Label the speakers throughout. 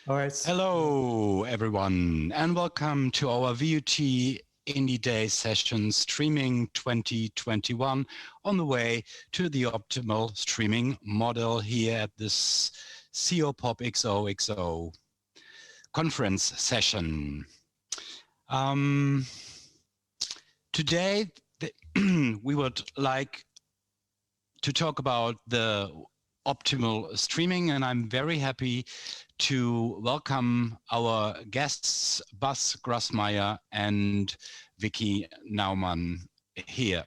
Speaker 1: All right.
Speaker 2: Hello, everyone, and welcome to our VUT Indie Day session streaming 2021 on the way to the optimal streaming model here at this COPOP XOXO conference session. Today, we would like to talk about the optimal streaming, and I'm very happy to welcome our guests, Bas Grasmayer and Vickie Nauman here.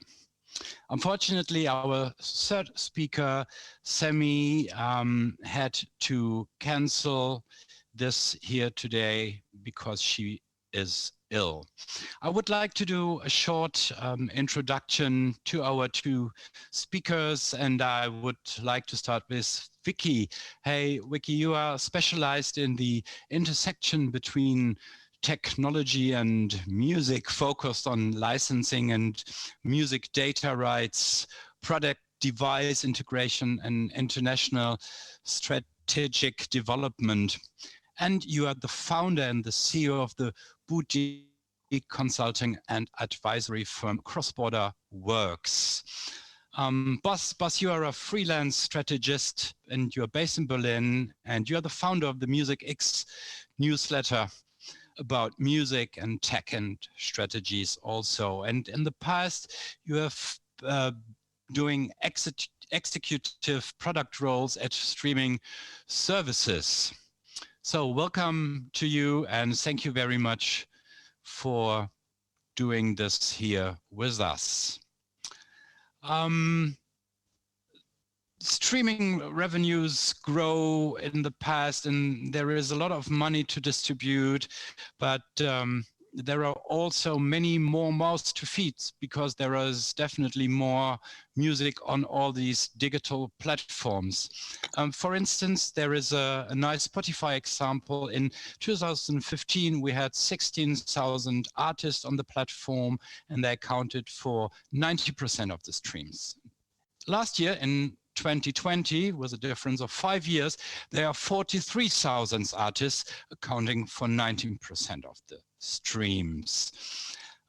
Speaker 2: Unfortunately, our third speaker, Semi, had to cancel this here today because she is ill. I would like to do a short introduction to our two speakers, and I would like to start with Vickie. Hey, Vickie, you are specialized in the intersection between technology and music, focused on licensing and music data rights, product device integration, and international strategic development. And you are the founder and the CEO of the boutique consulting and advisory firm CrossBorderWorks. Bas, you are a freelance strategist and you're based in Berlin, and you're the founder of the Music X newsletter about music and tech and strategies also. And in the past, you have doing executive product roles at streaming services. So welcome to you, and thank you very much for doing this here with us. Streaming revenues grow in the past, and there is a lot of money to distribute, but there are also many more mouths to feed because there is definitely more music on all these digital platforms. For instance, there is a nice Spotify example. In 2015, we had 16,000 artists on the platform, and they accounted for 90% of the streams. Last year, in 2020, with a difference of 5 years, there are 43,000 artists accounting for 19% of the streams.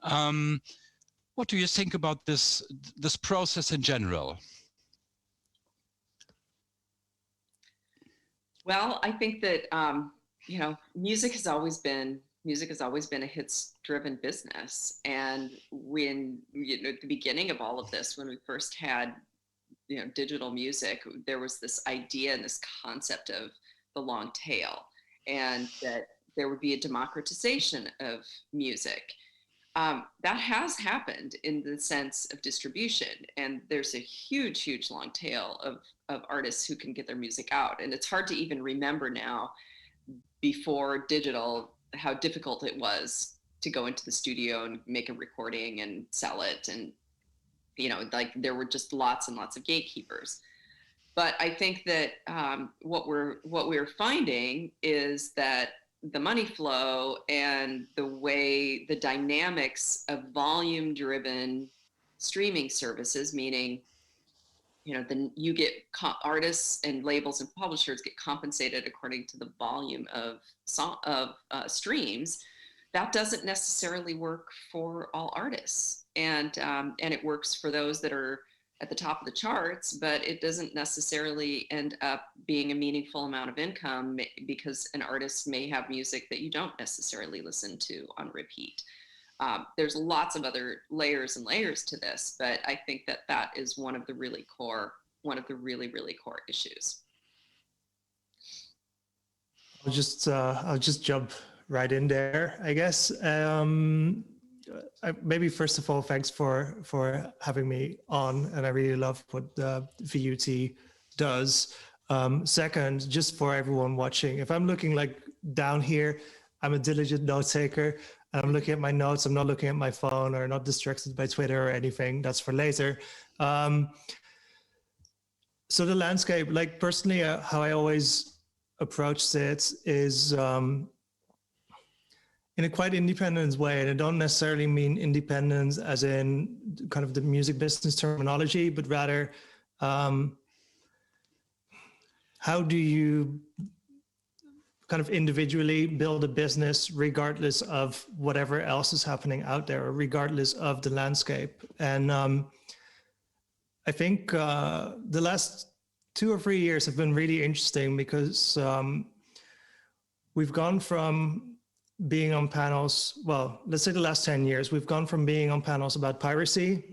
Speaker 2: What do you think about this process in general?
Speaker 3: Well, I think that music has always been a hits-driven business, and when at the beginning of all of this, when we first had digital music, there was this idea and this concept of the long tail, and that there would be a democratization of music. That has happened in the sense of distribution, and there's a huge long tail of artists who can get their music out. And it's hard to even remember now, before digital, how difficult it was to go into the studio and make a recording and sell it, and there were just lots and lots of gatekeepers. But I think that what we're finding is that the money flow and the dynamics of volume-driven streaming services, meaning you get artists and labels and publishers get compensated according to the volume of streams. That doesn't necessarily work for all artists, and it works for those that are at the top of the charts, but it doesn't necessarily end up being a meaningful amount of income, because an artist may have music that you don't necessarily listen to on repeat. There's lots of other layers and layers to this, but I think that is one of the really core issues.
Speaker 1: I'll just jump right in there, I guess. Maybe first of all, thanks for having me on, and I really love what VUT does. Second, just for everyone watching, if I'm looking down here, I'm a diligent note taker, and I'm looking at my notes. I'm not looking at my phone or not distracted by Twitter or anything. That's for later. So the landscape, personally, how I always approached it is in a quite independent way. And I don't necessarily mean independence as in kind of the music business terminology, but rather how do you kind of individually build a business regardless of whatever else is happening out there, or regardless of the landscape. And I think the last 2 or 3 years have been really interesting because we've gone from being on panels, well, let's say the last 10 years, we've gone from being on panels about piracy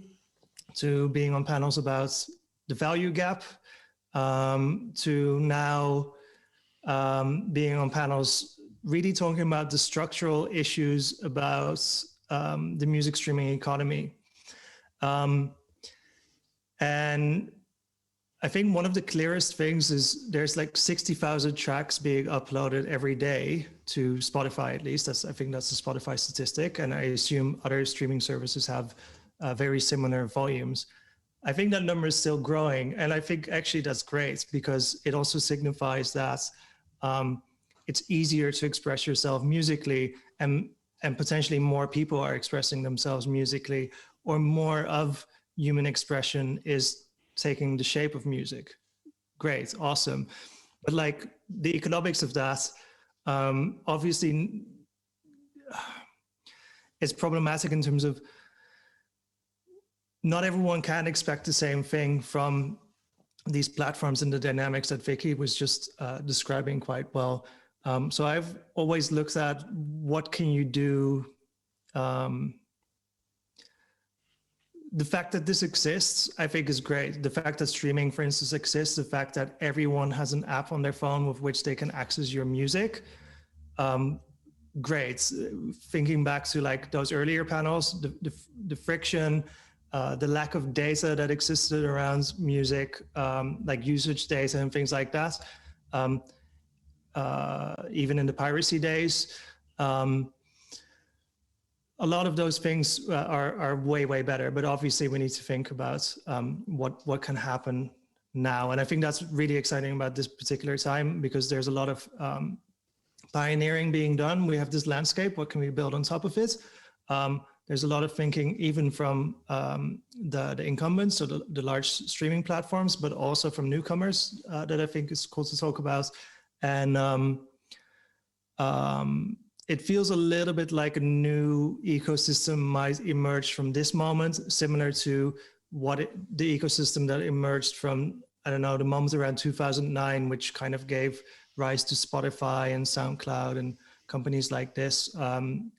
Speaker 1: to being on panels about the value gap, to now being on panels really talking about the structural issues about the music streaming economy. And I think one of the clearest things is there's like 60,000 tracks being uploaded every day to Spotify, at least. I think that's the Spotify statistic. And I assume other streaming services have very similar volumes. I think that number is still growing. And I think actually that's great because it also signifies that it's easier to express yourself musically, and potentially more people are expressing themselves musically, or more of human expression is taking the shape of music. Great, awesome. But like the economics of that, obviously it's problematic in terms of not everyone can expect the same thing from these platforms and the dynamics that Vickie was just describing quite well. So I've always looked at what can you do. The fact that this exists, I think, is great. The fact that streaming, for instance, exists, the fact that everyone has an app on their phone with which they can access your music, great. Thinking back to like those earlier panels, the friction, the lack of data that existed around music, like usage data and things like that, even in the piracy days. A lot of those things are way, way better, but obviously we need to think about what can happen now. And I think that's really exciting about this particular time, because there's a lot of pioneering being done. We have this landscape, what can we build on top of it? There's a lot of thinking even from the incumbents, so the large streaming platforms, but also from newcomers that I think is cool to talk about. And it feels a little bit like a new ecosystem might emerge from this moment, similar to the ecosystem that emerged from, I don't know, the moment around 2009, which kind of gave rise to Spotify and SoundCloud and companies like this,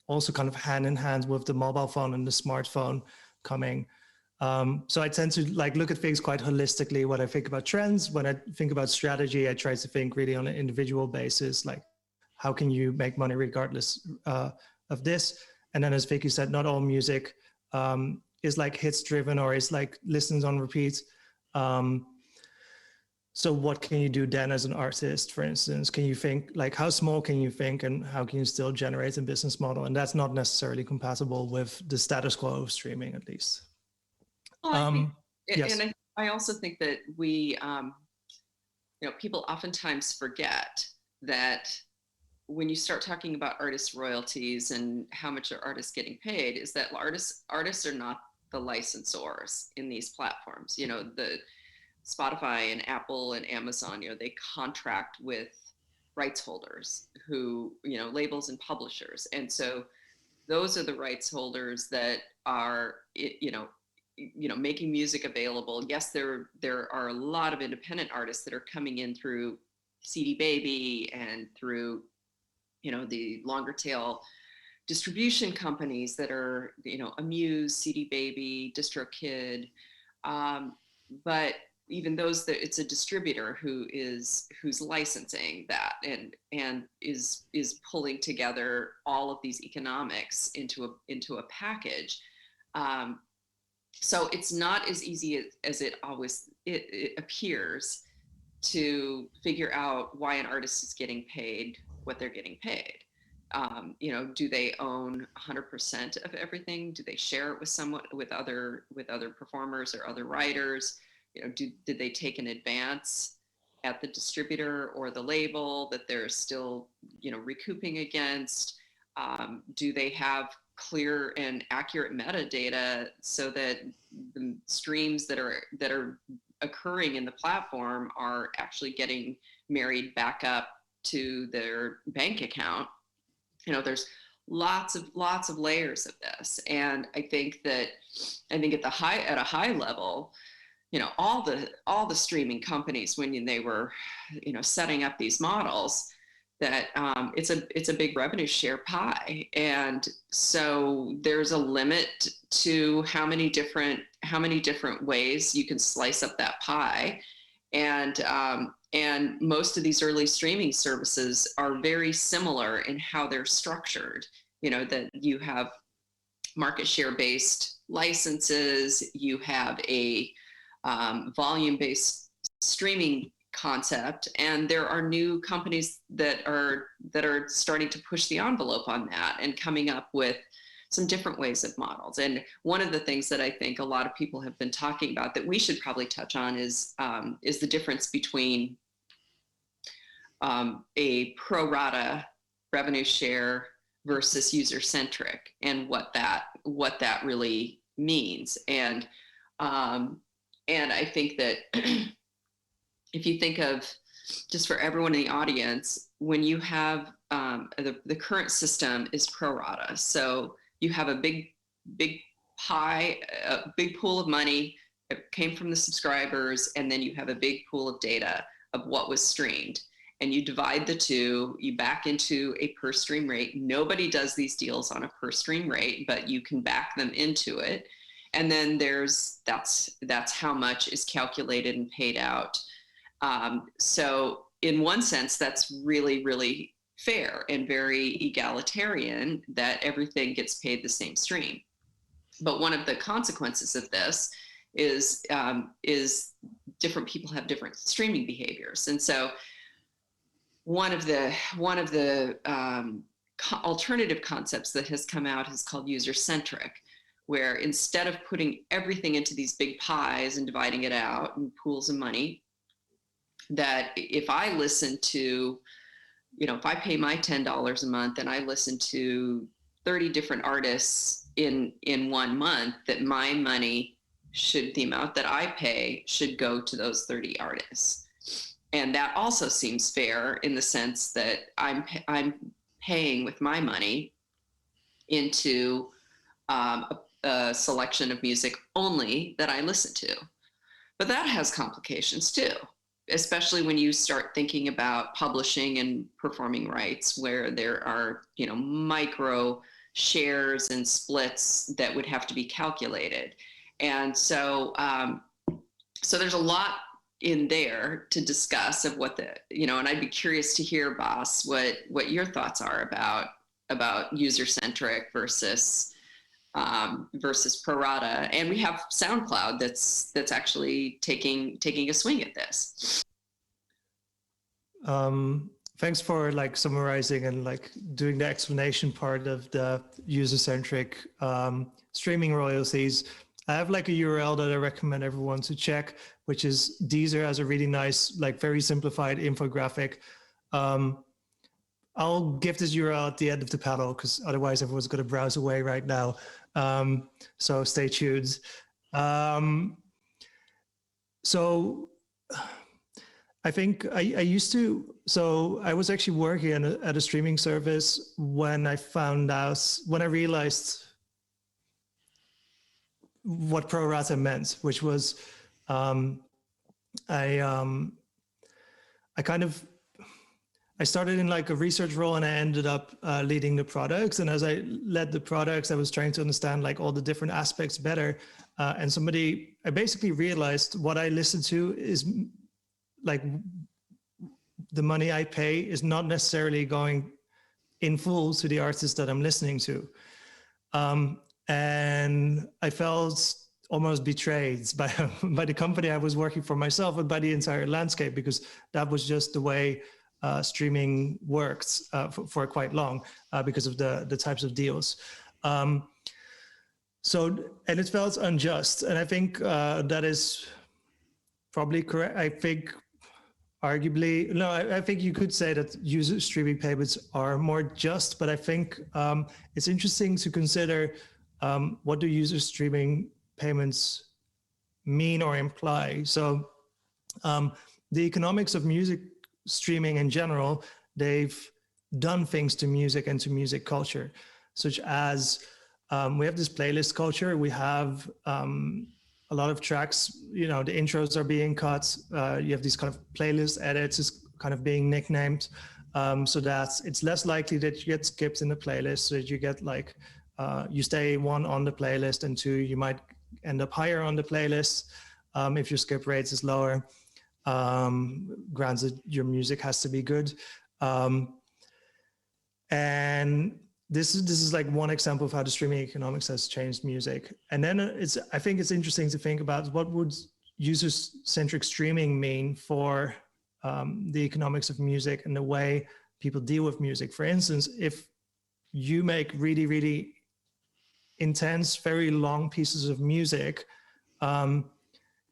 Speaker 1: also kind of hand in hand with the mobile phone and the smartphone coming. So I tend to like look at things quite holistically when I think about trends. When I think about strategy, I try to think really on an individual basis, like how can you make money regardless of this? And then as Vickie said, not all music is like hits driven or is like listens on repeat. So what can you do then as an artist, for instance? Can you think like how small can you think and how can you still generate a business model? And that's not necessarily compatible with the status quo of streaming, at least.
Speaker 3: Well, I think,
Speaker 1: yes.
Speaker 3: And I also think that we, people oftentimes forget that when you start talking about artist royalties and how much are artists getting paid, is that artists are not the licensors in these platforms. The Spotify and Apple and Amazon, they contract with rights holders who, labels and publishers. And so those are the rights holders that are, making music available. Yes, there are a lot of independent artists that are coming in through CD Baby and through, the longer tail distribution companies that are, Amuse, CD Baby, DistroKid. But even those that it's a distributor who's licensing that and is pulling together all of these economics into a package. So it's not as easy as it appears to figure out why an artist is getting paid what they're getting paid. Do they own 100% of everything? Do they share it with other performers or other writers? Did they take an advance at the distributor or the label that they're still, recouping against? Do they have clear and accurate metadata so that the streams that are occurring in the platform are actually getting married back up to their bank account. There's lots of layers of this. And I think at a high level, all the streaming companies, when they were, setting up these models, that it's a big revenue share pie. And so there's a limit to how many different ways you can slice up that pie. And most of these early streaming services are very similar in how they're structured, that you have market share based licenses, you have a volume based streaming concept, and there are new companies that are starting to push the envelope on that and coming up with some different ways of models. And one of the things that I think a lot of people have been talking about that we should probably touch on is the difference between a pro rata revenue share versus user-centric, and what that really means. And I think that if you think of, just for everyone in the audience, when you have the current system is pro rata, so you have a big pie, a big pool of money that came from the subscribers, and then you have a big pool of data of what was streamed, and you divide the two, you back into a per stream rate. Nobody does these deals on a per stream rate, but you can back them into it. And then that's how much is calculated and paid out. So in one sense, that's really, really fair and very egalitarian, that everything gets paid the same stream. But one of the consequences of this is different people have different streaming behaviors. And so one of the alternative concepts that has come out is called user-centric, where instead of putting everything into these big pies and dividing it out in pools of money, that if I listen to, if I pay my $10 a month and I listen to 30 different artists in 1 month, that my money the amount that I pay should go to those 30 artists. And that also seems fair in the sense that I'm paying with my money into a selection of music only that I listen to. But that has complications too, especially when you start thinking about publishing and performing rights, where there are, micro shares and splits that would have to be calculated. And so there's a lot in there to discuss of what and I'd be curious to hear, Bas, what your thoughts are about user-centric versus pro rata. And we have SoundCloud that's actually taking a swing at this.
Speaker 1: Thanks for summarizing and doing the explanation part of the user-centric streaming royalties. I have a URL that I recommend everyone to check, which is Deezer, has a really nice, very simplified infographic. I'll give this URL at the end of the panel, because otherwise everyone's going to browse away right now. So stay tuned. So I think I was actually working at a streaming service when I realized what pro rata meant, which was I started in a research role, and I ended up leading the products. And as I led the products, I was trying to understand all the different aspects better. And I basically realized what I listen to is the money I pay is not necessarily going in full to the artist that I'm listening to. And I felt almost betrayed by the company I was working for myself, and by the entire landscape, because that was just the way streaming worked for quite long because of the types of deals. And it felt unjust. And I think that is probably correct. I think arguably, no, I think you could say that user streaming payments are more just, but I think it's interesting to consider what do user streaming payments mean or imply. So the economics of music streaming in general they've done things to music and to music culture, such as we have this playlist culture. We have a lot of tracks, you know, the intros are being cut. You have these kind of playlist edits is kind of being nicknamed, so that it's less likely that you get skipped in the playlist, so that you get like, you stay one on the playlist, and two, you might end up higher on the playlist if your skip rates is lower. Granted, your music has to be good. And this is like one example of how the streaming economics has changed music. And then I think it's interesting to think about what would user-centric streaming mean for the economics of music and the way people deal with music. For instance, if you make really, really intense, very long pieces of music,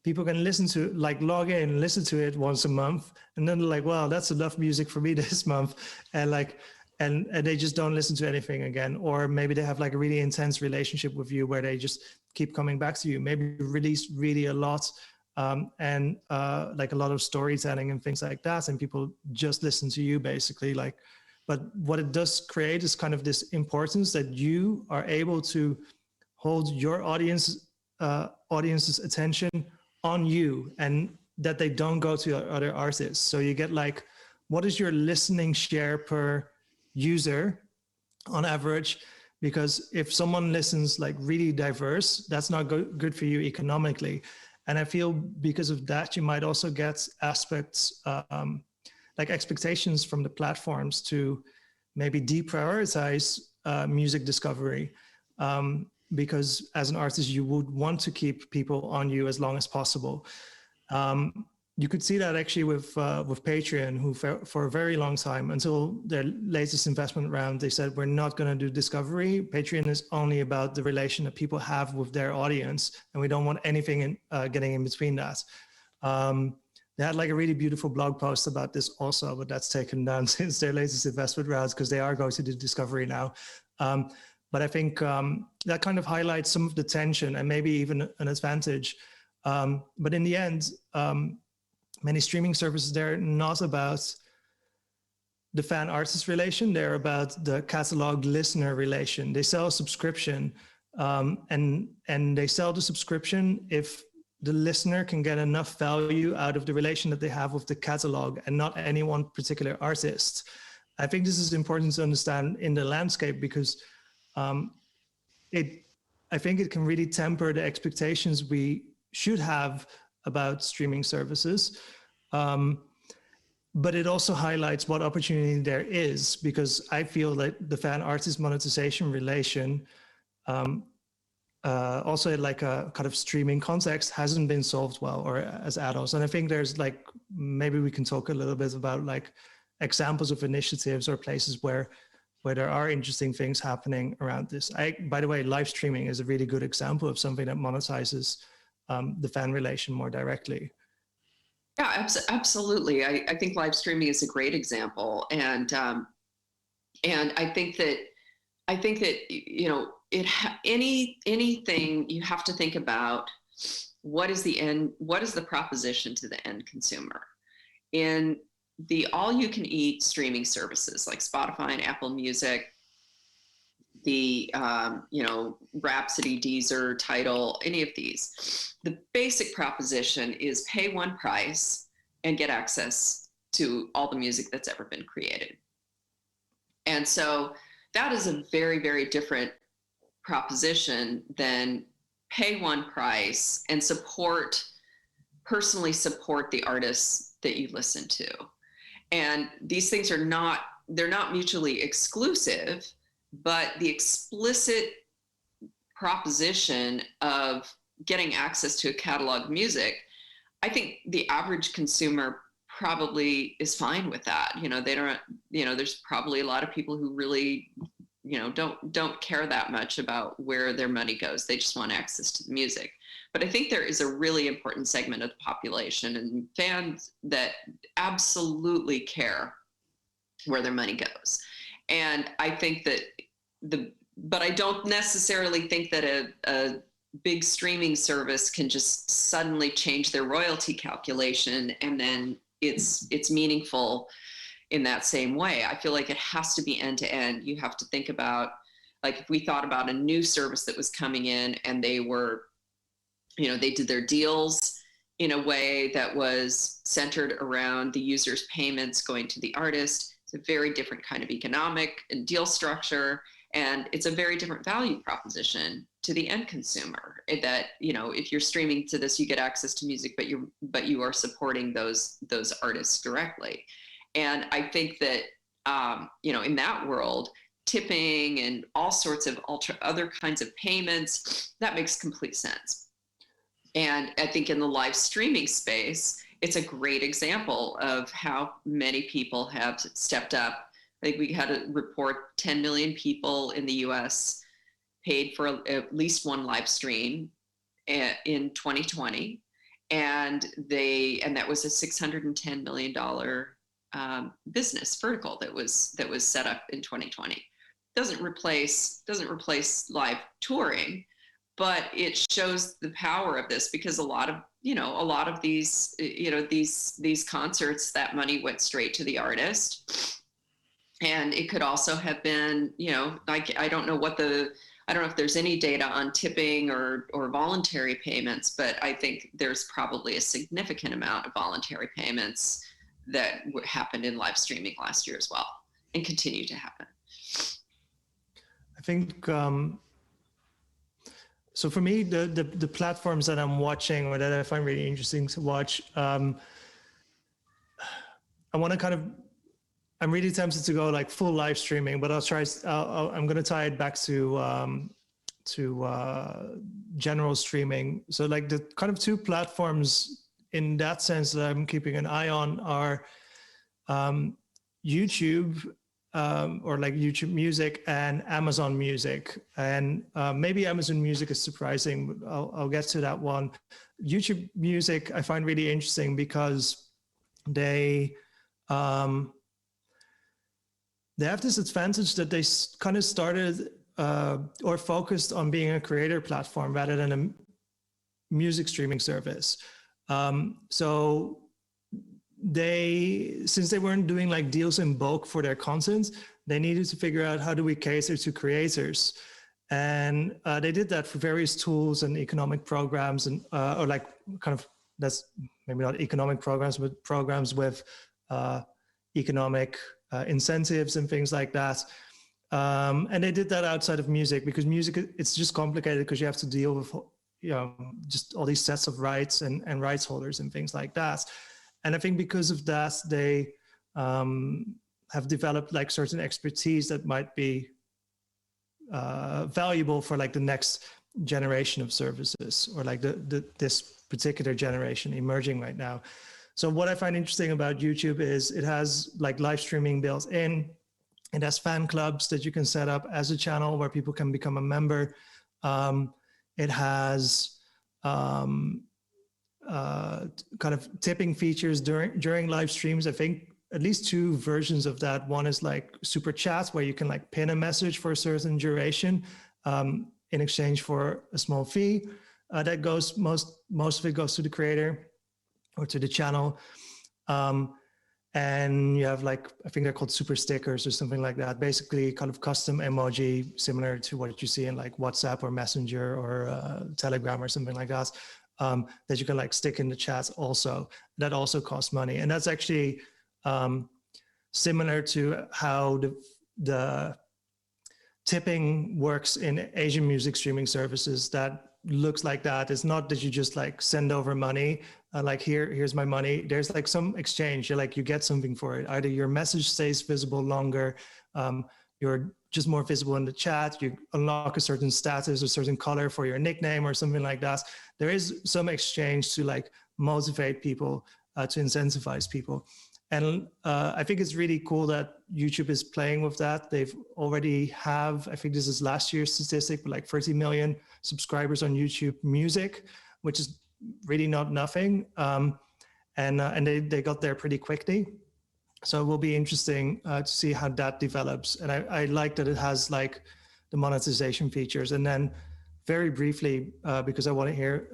Speaker 1: people can listen to, like, log in, listen to it once a month, and then they're like, well, that's enough music for me this month. And like, and they just don't listen to anything again. Or maybe they have like a really intense relationship with you where they just keep coming back to you. Maybe you release really a lot and like a lot of storytelling and things like that. And people just listen to you basically. Like, but what it does create is kind of this importance that you are able to hold your audience's attention on you, and that they don't go to other artists. So you get like, what is your listening share per user on average? Because if someone listens like really diverse, that's not good for you economically. And I feel because of that, you might also get aspects like expectations from the platforms to maybe deprioritize music discovery. Because as an artist, you would want to keep people on you as long as possible. You could see that actually with Patreon, who for a very long time, until their latest investment round, they said, we're not going to do discovery. Patreon is only about the relation that people have with their audience, and we don't want anything getting in between that. They had like a really beautiful blog post about this also, but that's taken down since their latest investment rounds, because they are going to do discovery now. But I think that kind of highlights some of the tension and maybe even an advantage. But in the end, many streaming services, they're not about the fan-artist relation. They're about the catalog-listener relation. They sell a subscription, and they sell the subscription if the listener can get enough value out of the relation that they have with the catalog and not any one particular artist. I think this is important to understand in the landscape, because I think it can really temper the expectations we should have about streaming services. But it also highlights what opportunity there is, because I feel that the fan-artist monetization relation, also like a kind of streaming context, hasn't been solved well, or as add-ons. And I think there's like, maybe we can talk a little bit about like examples of initiatives or places where there are interesting things happening around this. By the way, live streaming is a really good example of something that monetizes the fan relation more directly.
Speaker 3: Yeah, absolutely. I think live streaming is a great example, and I think that you know, anything you have to think about, what is the proposition to the end consumer in the all-you-can-eat streaming services like Spotify and Apple Music, the you know, Rhapsody, Deezer, Tidal, any of these. The basic proposition is pay one price and get access to all the music that's ever been created. And so that is a very, very different proposition than pay one price and personally support the artists that you listen to. And these things they're not mutually exclusive, but the explicit proposition of getting access to a catalog of music, I think the average consumer probably is fine with that. You know, they don't, you know, there's probably a lot of people who really, you know, don't care that much about where their money goes. They just want access to the music. But I think there is a really important segment of the population and fans that absolutely care where their money goes. And I think that but I don't necessarily think that a big streaming service can just suddenly change their royalty calculation and then it's meaningful in that same way. I feel like it has to be end to end. You have to think about, like, if we thought about a new service that was coming in and they were, they did their deals in a way that was centered around the user's payments going to the artist. It's a very different kind of economic and deal structure. And it's a very different value proposition to the end consumer, that, if you're streaming to this, you get access to music, but you are supporting those artists directly. And I think that, in that world, tipping and all sorts of other kinds of payments, that makes complete sense. And I think in the live streaming space, it's a great example of how many people have stepped up. I think we had a report 10 million people in the US paid for at least one live stream in 2020. And that was a $610 million business vertical that was set up in 2020. Doesn't replace live touring, but it shows the power of this, because a lot of these concerts, that money went straight to the artist. And it could also have been, I don't know if there's any data on tipping or voluntary payments, but I think there's probably a significant amount of voluntary payments that happened in live streaming last year as well, and continue to happen.
Speaker 1: I think, so for me, the platforms that I'm watching, or that I find really interesting to watch, I want to I'm really tempted to go like full live streaming, but I'm going to tie it back to general streaming. So like the kind of two platforms in that sense that I'm keeping an eye on are YouTube, or like YouTube Music, and Amazon Music. And maybe Amazon Music is surprising, but I'll get to that one. YouTube Music I find really interesting because they have this advantage that they kind of started or focused on being a creator platform rather than a music streaming service. So since they weren't doing like deals in bulk for their content, they needed to figure out, how do we cater to creators? And they did that for various tools and economic programs, and or like kind of, that's maybe not economic programs, but programs with economic incentives and things like that. And they did that outside of music, because music, it's just complicated because you have to deal with, just all these sets of rights and rights holders and things like that. And I think because of that, they have developed like certain expertise that might be valuable for like the next generation of services, or like this particular generation emerging right now. So what I find interesting about YouTube is it has like live streaming built in. It has fan clubs that you can set up as a channel where people can become a member. It has kind of tipping features during live streams. I think at least two versions of that. One is like super chats, where you can like pin a message for a certain duration in exchange for a small fee. That goes, most of it goes to the creator or to the channel. And you have like, I think they're called super stickers or something like that. Basically kind of custom emoji, similar to what you see in like WhatsApp or Messenger or Telegram or something like that, that you can like stick in the chats also. That also costs money. And that's actually similar to how the tipping works in Asian music streaming services. That looks like that. It's not that you just like send over money, like here's my money. There's like some exchange. You get something for it. Either your message stays visible longer, you're just more visible in the chat, you unlock a certain status or certain color for your nickname or something like that. There is some exchange to like motivate people, to incentivize people. And I think it's really cool that YouTube is playing with that. They've already have, I think this is last year's statistic, but like 30 million subscribers on YouTube Music, which is really not nothing. And they got there pretty quickly. So it will be interesting to see how that develops. And I like that it has like the monetization features. And then very briefly, because I want to hear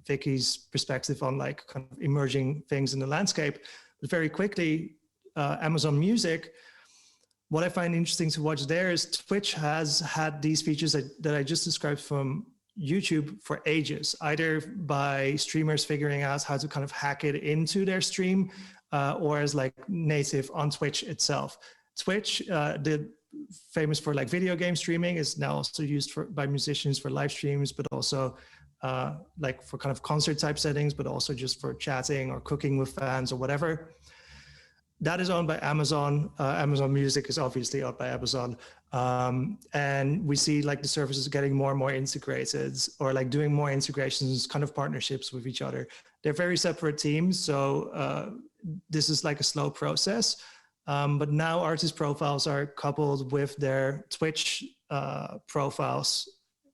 Speaker 1: Vickie's perspective on like kind of emerging things in the landscape. Very quickly, Amazon Music, what I find interesting to watch there is Twitch has had these features that I just described from YouTube for ages, either by streamers figuring out how to kind of hack it into their stream, or as like native on Twitch itself. Twitch, famous for like video game streaming, is now also used by musicians for live streams, but also like for kind of concert type settings, but also just for chatting or cooking with fans or whatever. That is owned by Amazon. Amazon Music is obviously owned by Amazon. And we see like the services getting more and more integrated, or like doing more integrations, kind of partnerships with each other. They're very separate teams. So this is like a slow process. But now artist profiles are coupled with their Twitch profiles,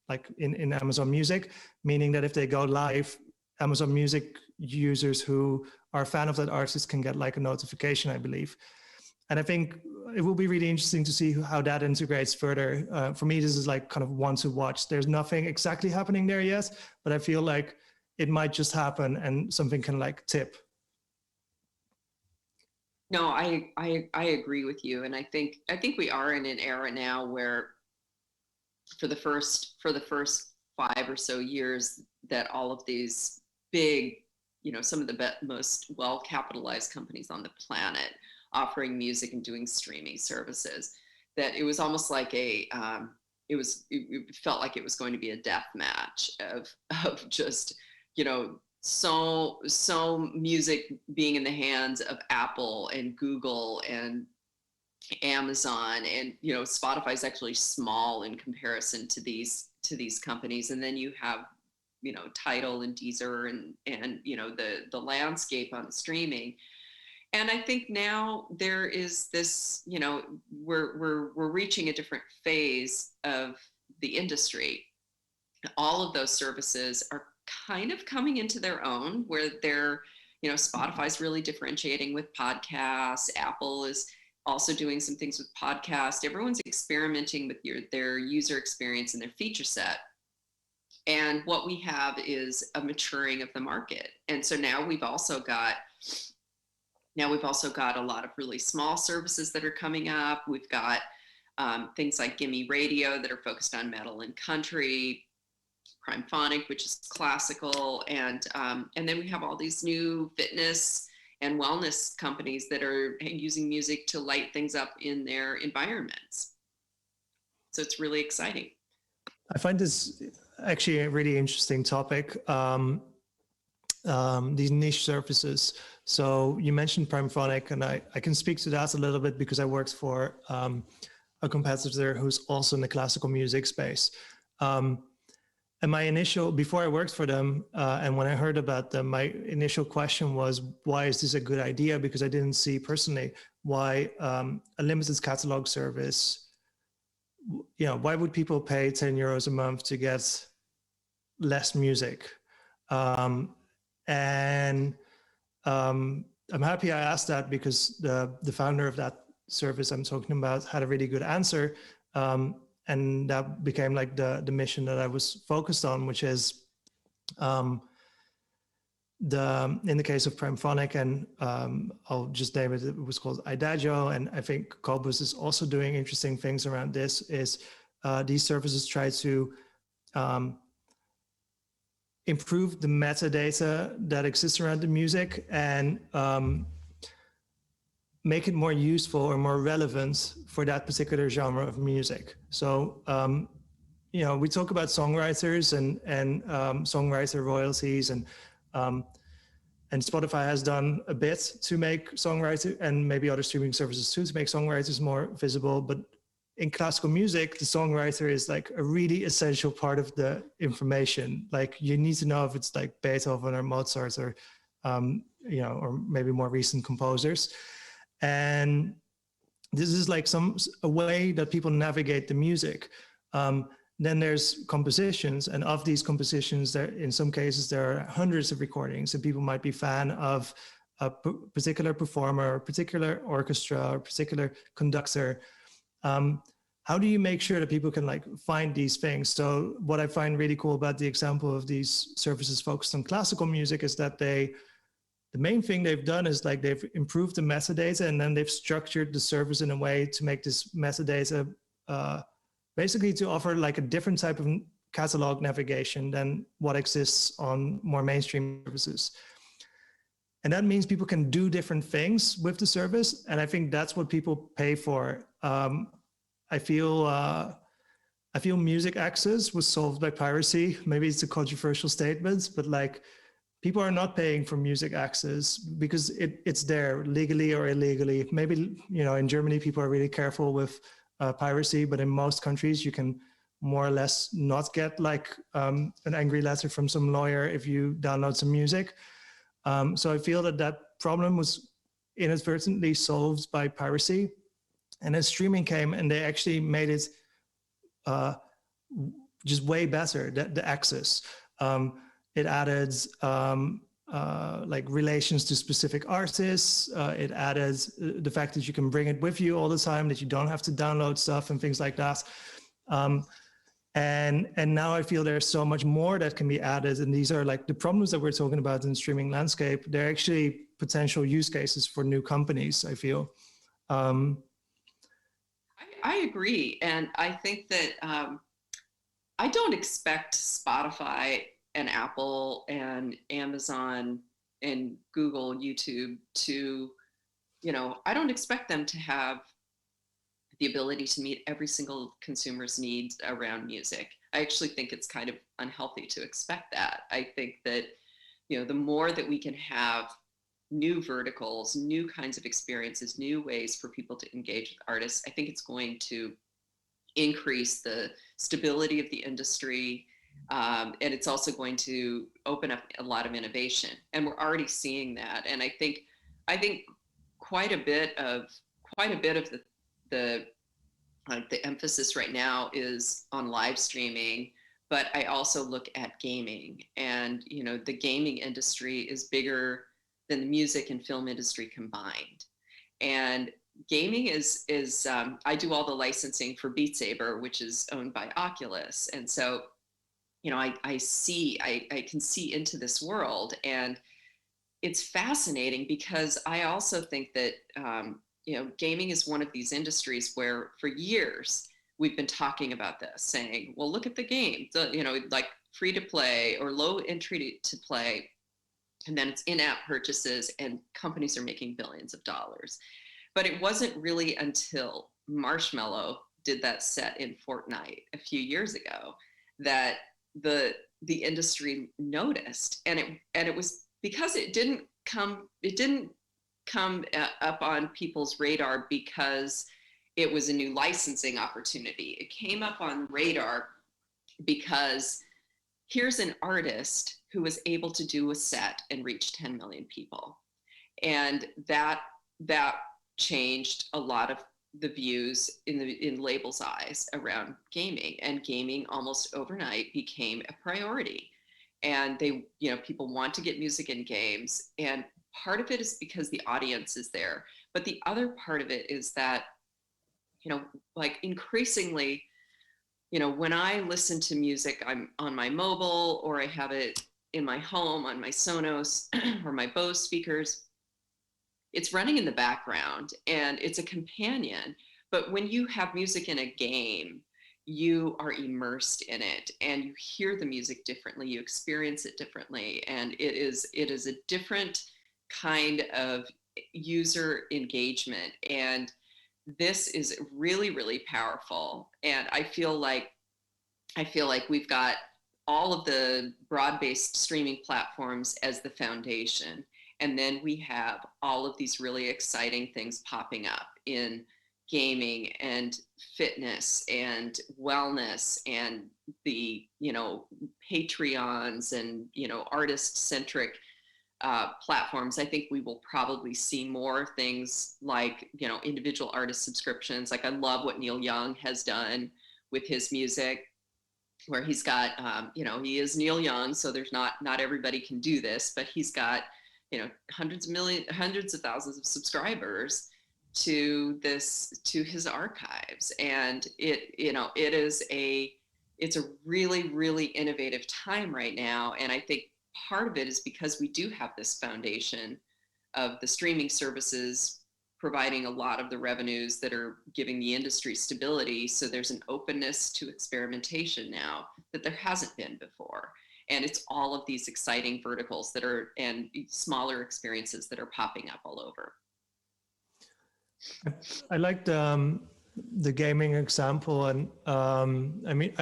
Speaker 1: like in Amazon Music, meaning that if they go live, Amazon Music users who are a fan of that artist can get like a notification, I believe. And I think it will be really interesting to see how that integrates further. For me, this is like kind of one to watch. There's nothing exactly happening there yet, but I feel like it might just happen and something can like tip.
Speaker 3: No, I agree with you. And I think we are in an era now where for the first 5 or so years that all of these big, some of the most well-capitalized companies on the planet offering music and doing streaming services, that it was almost like it felt like it was going to be a death match of just, so music being in the hands of Apple and Google and Amazon, and Spotify is actually small in comparison to these companies, and then you have Tidal and Deezer and the landscape on streaming. And I think now there is this, we're reaching a different phase of the industry. All of those services are kind of coming into their own, where they're, Spotify's really differentiating with podcasts. Apple is also doing some things with podcasts. Everyone's experimenting with their user experience and their feature set. And what we have is a maturing of the market. And so now we've also got a lot of really small services that are coming up. We've got things like Gimme Radio that are focused on metal and country, Primephonic, which is classical, and then we have all these new fitness and wellness companies that are using music to light things up in their environments. So it's really exciting.
Speaker 1: I find this actually a really interesting topic. These niche services. So you mentioned Primephonic, and I can speak to that a little bit because I worked for a competitor who's also in the classical music space. And my initial, before I worked for them, and when I heard about them, my initial question was, why is this a good idea? Because I didn't see personally why a limited catalog service, why would people pay 10 euros a month to get less music? And I'm happy I asked that, because the founder of that service I'm talking about had a really good answer. And that became like the mission that I was focused on, which is in the case of Primephonic, and I'll just name it, it was called Idagio. And I think Cobus is also doing interesting things around this, is these services try to improve the metadata that exists around the music and make it more useful or more relevant for that particular genre of music. So, we talk about songwriters and songwriter royalties, and Spotify has done a bit to make songwriter, and maybe other streaming services too, to make songwriters more visible. But in classical music, the songwriter is like a really essential part of the information. Like, you need to know if it's like Beethoven or Mozart or, or maybe more recent composers. And this is like a way that people navigate the music. Then there's compositions, and of these compositions, in some cases there are hundreds of recordings, and people might be fan of a particular performer, or particular orchestra, or particular conductor. How do you make sure that people can like find these things? So what I find really cool about the example of these services focused on classical music is that they the main thing they've done is like they've improved the metadata, and then they've structured the service in a way to make this metadata basically to offer like a different type of catalog navigation than what exists on more mainstream services. And that means people can do different things with the service. And I think that's what people pay for. I feel music access was solved by piracy. Maybe it's a controversial statement, but like people are not paying for music access because it's there legally or illegally. Maybe, you know, in Germany, people are really careful with piracy, but in most countries you can more or less not get like an angry letter from some lawyer if you download some music. So I feel that problem was inadvertently solved by piracy. And then streaming came and they actually made it just way better, the access. It added like relations to specific artists. It added the fact that you can bring it with you all the time, that you don't have to download stuff and things like that. And now I feel there's so much more that can be added. And these are like the problems that we're talking about in the streaming landscape. They're actually potential use cases for new companies, I feel.
Speaker 3: I agree. And I think that I don't expect Spotify and Apple and Amazon and Google, YouTube to, you know, I don't expect them to have the ability to meet every single consumer's needs around music. I actually think it's kind of unhealthy to expect that. I think that, you know, the more that we can have new verticals, new kinds of experiences, new ways for people to engage with artists, I think it's going to increase the stability of the industry. And it's also going to open up a lot of innovation. And we're already seeing that. And I think quite a bit of the emphasis right now is on live streaming, but I also look at gaming. And, you know, the gaming industry is bigger than the music and film industry combined. And gaming is I do all the licensing for Beat Saber, which is owned by Oculus. And so, you know, I can see into this world, and it's fascinating because I also think that, you know, gaming is one of these industries where for years we've been talking about this, saying, well, look at the game, you know, like free to play or low entry to play. And then it's in-app purchases and companies are making billions of dollars. But it wasn't really until Marshmallow did that set in Fortnite a few years ago that the industry noticed. And it was because it didn't come up on people's radar because it was a new licensing opportunity. It came up on radar because here's an artist who was able to do a set and reach 10 million people. And that changed a lot of the views in labels' eyes around gaming, and gaming almost overnight became a priority. And they, you know, people want to get music in games. And part of it is because the audience is there. But the other part of it is that, you know, like increasingly, you know, when I listen to music, I'm on my mobile or I have it in my home on my Sonos or my Bose speakers. It's running in the background and it's a companion. But when you have music in a game, you are immersed in it and you hear the music differently, you experience it differently. And it is a different kind of user engagement. And this is really, really powerful. And I feel like we've got all of the broad-based streaming platforms as the foundation. And then we have all of these really exciting things popping up in gaming and fitness and wellness and the, you know, Patreons and, you know, artist-centric platforms. I think we will probably see more things like, you know, individual artist subscriptions. Like I love what Neil Young has done with his music, where he's got, you know, he is Neil Young, so there's not everybody can do this, but he's got, you know, hundreds of thousands of subscribers to his archives. And it's a really, really innovative time right now. And I think part of it is because we do have this foundation the streaming services providing a lot of the revenues that are giving the industry stability. So there's an openness to experimentation now that there hasn't been before. And it's all of these exciting verticals that are, and smaller experiences that are popping up all over.
Speaker 1: I like the gaming example, and I mean,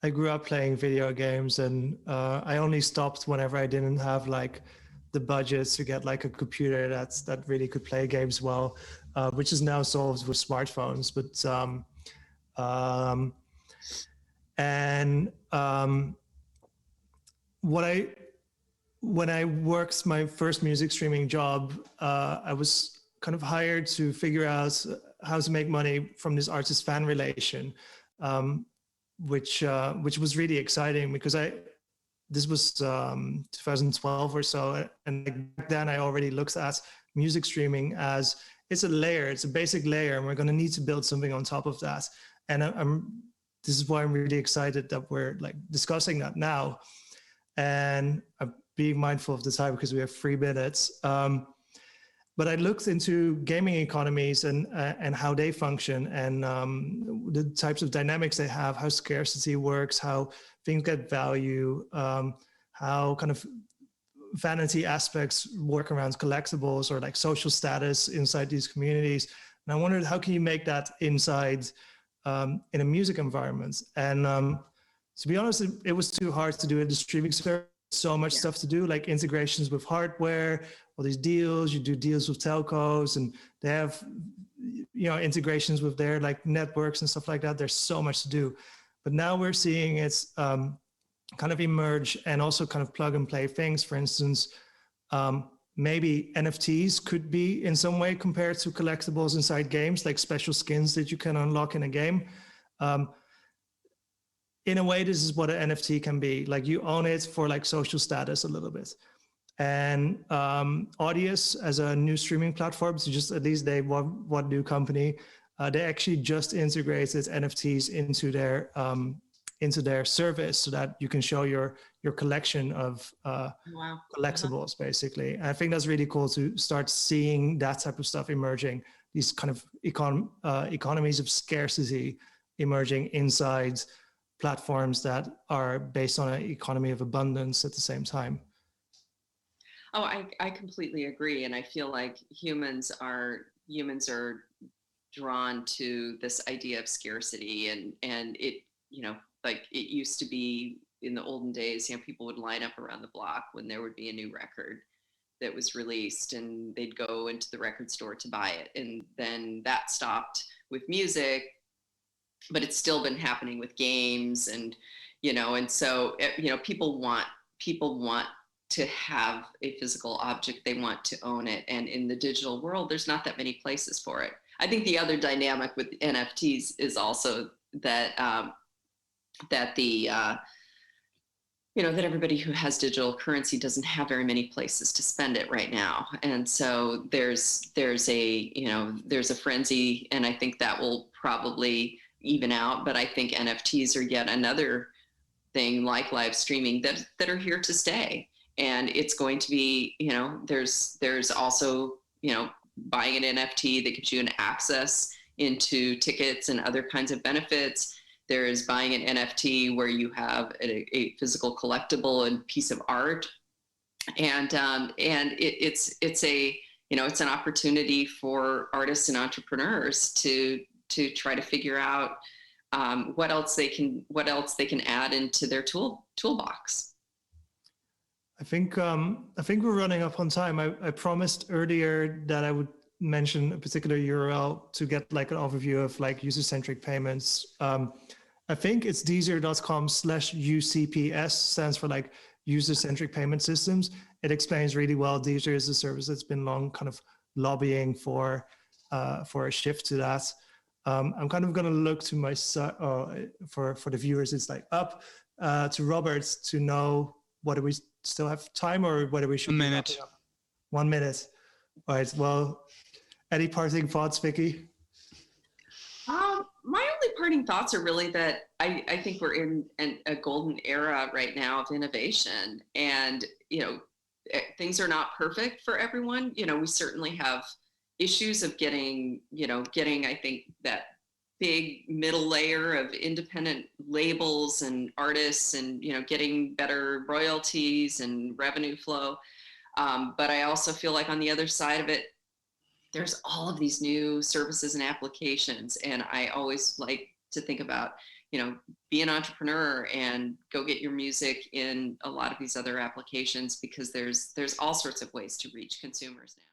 Speaker 1: I grew up playing video games, and I only stopped whenever I didn't have like the budget to get like a computer that really could play games well, which is now solved with smartphones. But when I worked my first music streaming job, I was kind of hired to figure out how to make money from this artist-fan relation, which was really exciting because this was 2012 or so, and back then I already looked at music streaming as it's a layer, it's a basic layer, and we're going to need to build something on top of that. And this is why I'm really excited that we're like discussing that now. And I'm being mindful of the time because we have 3 minutes. But I looked into gaming economies and how they function, and the types of dynamics they have, how scarcity works, how things get value, how kind of vanity aspects work around collectibles or like social status inside these communities. And I wondered, how can you make that inside in a music environment? And to be honest, it was too hard to do in the streaming sphere. So much stuff to do, like integrations with hardware, all these deals. You do deals with telcos, and they have, you know, integrations with their like networks and stuff like that. There's so much to do. But now we're seeing it's kind of emerge and also kind of plug and play things. For instance, maybe NFTs could be in some way compared to collectibles inside games, like special skins that you can unlock in a game. In a way, this is what an NFT can be. Like you own it for like social status a little bit. And Audius, as a new streaming platform, so just at least they one new company, they actually just integrated NFTs into their service so that you can show your collection of collectibles, basically. And I think that's really cool to start seeing that type of stuff emerging, these kind of economies of scarcity emerging inside platforms that are based on an economy of abundance at the same time.
Speaker 3: Oh, I completely agree. And I feel like humans are drawn to this idea of scarcity, and it, you know, like it used to be in the olden days, you know, people would line up around the block when there would be a new record that was released, and they'd go into the record store to buy it. And then that stopped with music, but it's still been happening with games, and, you know, and so, you know, people want to have a physical object, they want to own it. And in the digital world, there's not that many places for it. I think the other dynamic with NFTs is also that, you know, that everybody who has digital currency doesn't have very many places to spend it right now. And so there's a frenzy, and I think that will probably even out. But I think NFTs are yet another thing like live streaming that are here to stay. And it's going to be, you know, there's also, you know, buying an NFT that gives you an access into tickets and other kinds of benefits. There is buying an NFT where you have a physical collectible and piece of art. And it's a, you know, it's an opportunity for artists and entrepreneurs to try to figure out what else they can add into their toolbox.
Speaker 1: I think we're running up on time. I promised earlier that I would mention a particular URL to get like an overview of like user-centric payments. I think it's deezer.com/UCPS, stands for like user-centric payment systems. It explains really well. Deezer is a service that's been long kind of lobbying for a shift to that. I'm kind of going to look to my for the viewers. It's like up to Robert to know whether we still have time or whether we should.
Speaker 2: 1 minute.
Speaker 1: 1 minute. All right. Well, any parting thoughts, Vickie?
Speaker 3: My only parting thoughts are really that I think we're in a golden era right now of innovation, and, you know, things are not perfect for everyone. You know, we certainly have issues of getting, I think, that big middle layer of independent labels and artists and, getting better royalties and revenue flow. But I also feel like on the other side of it, there's all of these new services and applications. And I always like to think about, be an entrepreneur and go get your music in a lot of these other applications, because there's all sorts of ways to reach consumers now.